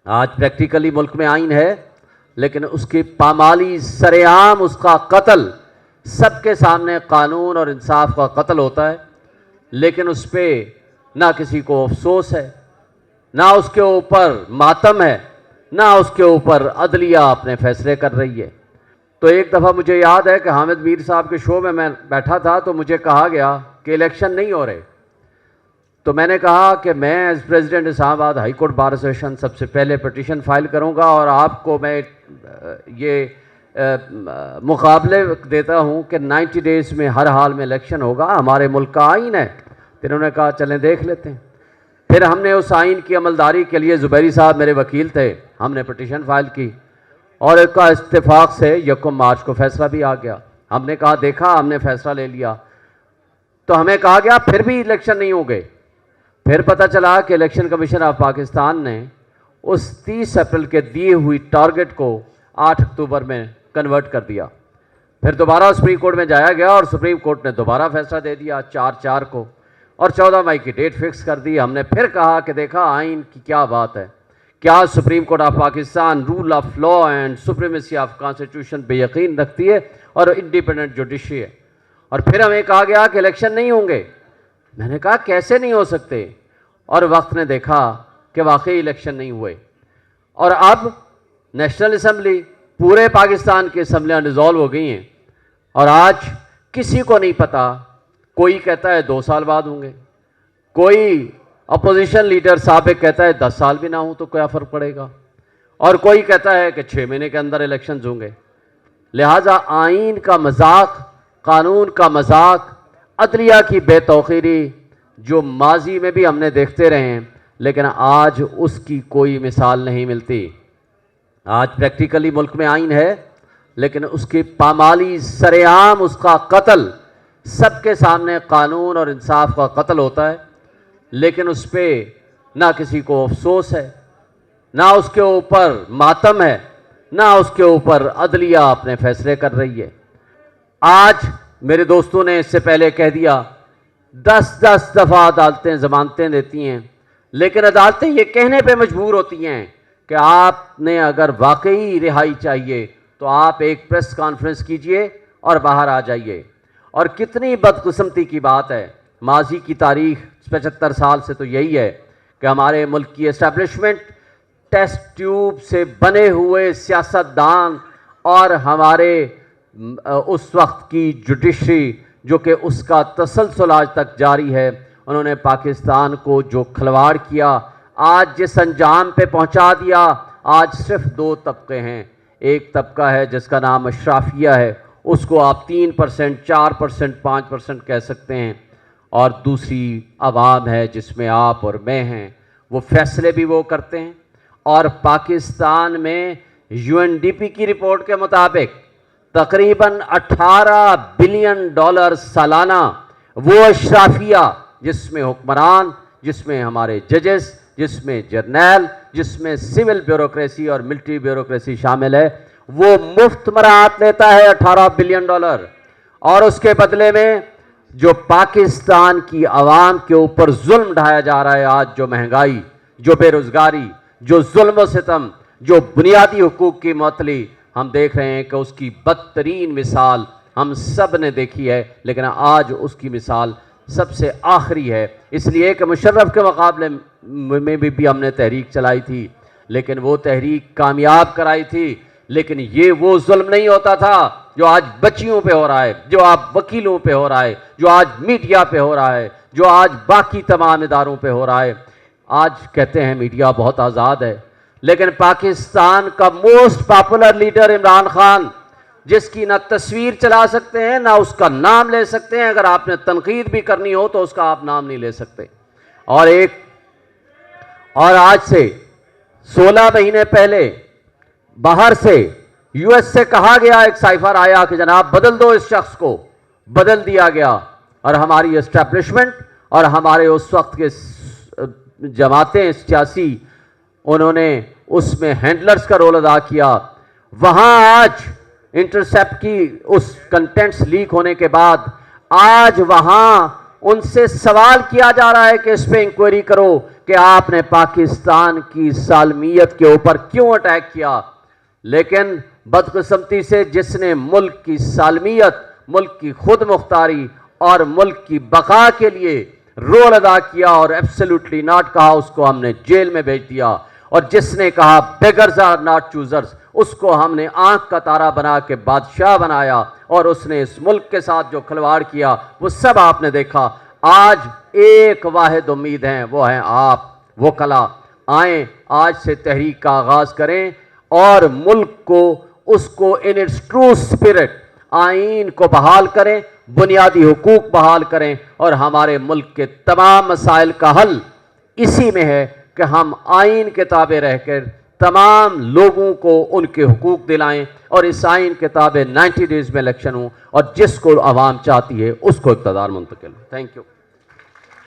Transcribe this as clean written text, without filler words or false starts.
آج پریکٹیکلی ملک میں آئین ہے لیکن اس کی پامالی سرعام اس کا قتل، سب کے سامنے قانون اور انصاف کا قتل ہوتا ہے، لیکن اس پہ نہ کسی کو افسوس ہے، نہ اس کے اوپر ماتم ہے، نہ اس کے اوپر عدلیہ اپنے فیصلے کر رہی ہے۔ تو ایک دفعہ مجھے یاد ہے کہ حامد میر صاحب کے شو میں بیٹھا تھا تو مجھے کہا گیا کہ الیکشن نہیں ہو رہے، تو میں نے کہا کہ میں ایز پریزیڈنٹ اسلام آباد ہائی کورٹ بار ایسوسیشن سب سے پہلے پٹیشن فائل کروں گا اور آپ کو میں یہ مقابلے دیتا ہوں کہ 90 ڈیز میں ہر حال میں الیکشن ہوگا، ہمارے ملک کا آئین ہے۔ پھر انہوں نے کہا چلیں دیکھ لیتے ہیں۔ پھر ہم نے اس آئین کی عملداری کے لیے، زبیری صاحب میرے وکیل تھے، ہم نے پٹیشن فائل کی اور ایک کا اتفاق سے 1 مارچ کو فیصلہ بھی آ گیا۔ ہم نے کہا دیکھا ہم نے فیصلہ لے لیا، تو ہمیں کہا گیا پھر بھی الیکشن نہیں ہو گئے۔ پھر پتہ چلا کہ الیکشن کمیشن آف پاکستان نے اس 30 اپریل کے دیے ہوئی ٹارگٹ کو 8 اکتوبر میں کنورٹ کر دیا۔ پھر دوبارہ سپریم کورٹ میں جایا گیا اور سپریم کورٹ نے دوبارہ فیصلہ دے دیا 4/4 کو، اور 14 مئی کی ڈیٹ فکس کر دی۔ ہم نے پھر کہا کہ دیکھا آئین کی کیا بات ہے، کیا Supreme Court of Pakistan rule of law and supremacy of constitution پہ یقین رکھتی ہے اور انڈیپینڈنٹ جوڈیشری ہے۔ اور پھر ہمیں کہا گیا کہ الیکشن نہیں ہوں گے۔ میں نے کہا کیسے نہیں ہو سکتے، اور وقت نے دیکھا کہ واقعی الیکشن نہیں ہوئے، اور اب نیشنل اسمبلی، پورے پاکستان کی اسمبلیاں ڈیزالو ہو گئی ہیں، اور آج کسی کو نہیں پتا، کوئی کہتا ہے 2 سال بعد ہوں گے، کوئی اپوزیشن لیڈر سابق کہتا ہے 10 سال بھی نہ ہوں تو کیا فرق پڑے گا، اور کوئی کہتا ہے کہ 6 مہینے کے اندر الیکشنز ہوں گے۔ لہٰذا آئین کا مذاق، قانون کا مذاق، عدلیہ کی بے توقیری جو ماضی میں بھی ہم نے دیکھتے رہے ہیں، لیکن آج اس کی کوئی مثال نہیں ملتی۔ آج پریکٹیکلی ملک میں آئین ہے لیکن اس کی پامالی سرعام اس کا قتل، سب کے سامنے قانون اور انصاف کا قتل ہوتا ہے، لیکن اس پہ نہ کسی کو افسوس ہے، نہ اس کے اوپر ماتم ہے، نہ اس کے اوپر عدلیہ اپنے فیصلے کر رہی ہے۔ آج میرے دوستوں نے اس سے پہلے کہہ دیا 10 دفعہ عدالتیں ضمانتیں دیتی ہیں، لیکن عدالتیں یہ کہنے پہ مجبور ہوتی ہیں کہ آپ نے اگر واقعی رہائی چاہیے تو آپ ایک پریس کانفرنس کیجئے اور باہر آ جائیے۔ اور کتنی بدقسمتی کی بات ہے، ماضی کی تاریخ 75 سال سے تو یہی ہے کہ ہمارے ملک کی اسٹیبلشمنٹ ٹیسٹ ٹیوب سے بنے ہوئے سیاستدان اور ہمارے اس وقت کی جوڈیشری جو کہ اس کا تسلسل آج تک جاری ہے، انہوں نے پاکستان کو جو کھلواڑ کیا، آج جس انجام پہ پہنچا دیا۔ آج صرف 2 طبقے ہیں، ایک طبقہ ہے جس کا نام اشرافیہ ہے، اس کو آپ 3%، 4%، 5% کہہ سکتے ہیں، اور دوسری عوام ہے جس میں آپ اور میں ہیں، وہ فیصلے بھی وہ کرتے ہیں۔ اور پاکستان میں UNDP کی رپورٹ کے مطابق تقریباً $18 بلین سالانہ وہ اشرافیہ جس میں حکمران، جس میں ہمارے ججز، جس میں جرنیل، جس میں سول بیوروکریسی اور ملٹری بیوروکریسی شامل ہے، وہ مفت مراعات لیتا ہے $18 بلین، اور اس کے بدلے میں جو پاکستان کی عوام کے اوپر ظلم ڈھایا جا رہا ہے، آج جو مہنگائی، جو بے روزگاری، جو ظلم و ستم، جو بنیادی حقوق کی معطلی، ہم دیکھ رہے ہیں کہ اس کی بدترین مثال ہم سب نے دیکھی ہے، لیکن آج اس کی مثال سب سے آخری ہے۔ اس لیے کہ مشرف کے مقابلے میں بھی ہم نے تحریک چلائی تھی، لیکن وہ تحریک کامیاب کرائی تھی، لیکن یہ وہ ظلم نہیں ہوتا تھا جو آج بچیوں پہ ہو رہا ہے، جو آج وکیلوں پہ ہو رہا ہے، جو آج میڈیا پہ ہو رہا ہے، جو آج باقی تمام اداروں پہ ہو رہا ہے۔ آج کہتے ہیں میڈیا بہت آزاد ہے، لیکن پاکستان کا most popular leader Imran Khan, جس کی نہ تصویر چلا سکتے ہیں نہ اس کا نام لے سکتے ہیں، اگر آپ نے تنقید بھی کرنی ہو تو اس کا آپ نام نہیں لے سکتے۔ اور آج سے 16 مہینے پہلے باہر سے US سے کہا گیا، ایک سائفر آیا کہ جناب بدل دو اس شخص کو، بدل دیا گیا، اور ہماری اسٹیبلشمنٹ اور ہمارے اس وقت کے جماعتیں سیاسی، انہوں نے اس میں ہینڈلرز کا رول ادا کیا۔ وہاں آج انٹرسیپٹ کی اس کنٹینٹس لیک ہونے کے بعد آج وہاں ان سے سوال کیا جا رہا ہے کہ اس پہ انکوائری کرو کہ آپ نے پاکستان کی سالمیت کے اوپر کیوں اٹیک کیا، لیکن بدقسمتی سے جس نے ملک کی سالمیت، ملک کی خود مختاری اور ملک کی بقا کے لیے رول ادا کیا اور ایبسلیوٹلی ناٹ کہا، اس کو ہم نے جیل میں بھیج دیا، اور جس نے کہا بیگرز آر ناٹ چوزرز، اس کو ہم نے آنکھ کا تارا بنا کے بادشاہ بنایا، اور اس نے اس ملک کے ساتھ جو کھلواڑ کیا وہ سب آپ نے دیکھا۔ آج ایک واحد امید ہے، وہ ہے آپ وکلا۔ آئیں آج سے تحریک کا آغاز کریں اور ملک کو اس کو ان اٹس ٹرو اسپرٹ آئین کو بحال کریں، بنیادی حقوق بحال کریں، اور ہمارے ملک کے تمام مسائل کا حل اسی میں ہے کہ ہم آئین کے تابع رہ کر تمام لوگوں کو ان کے حقوق دلائیں، اور اس آئین کے تابع 90 ڈیز میں الیکشن ہوں، اور جس کو عوام چاہتی ہے اس کو اقتدار منتقل ہو۔ Thank you.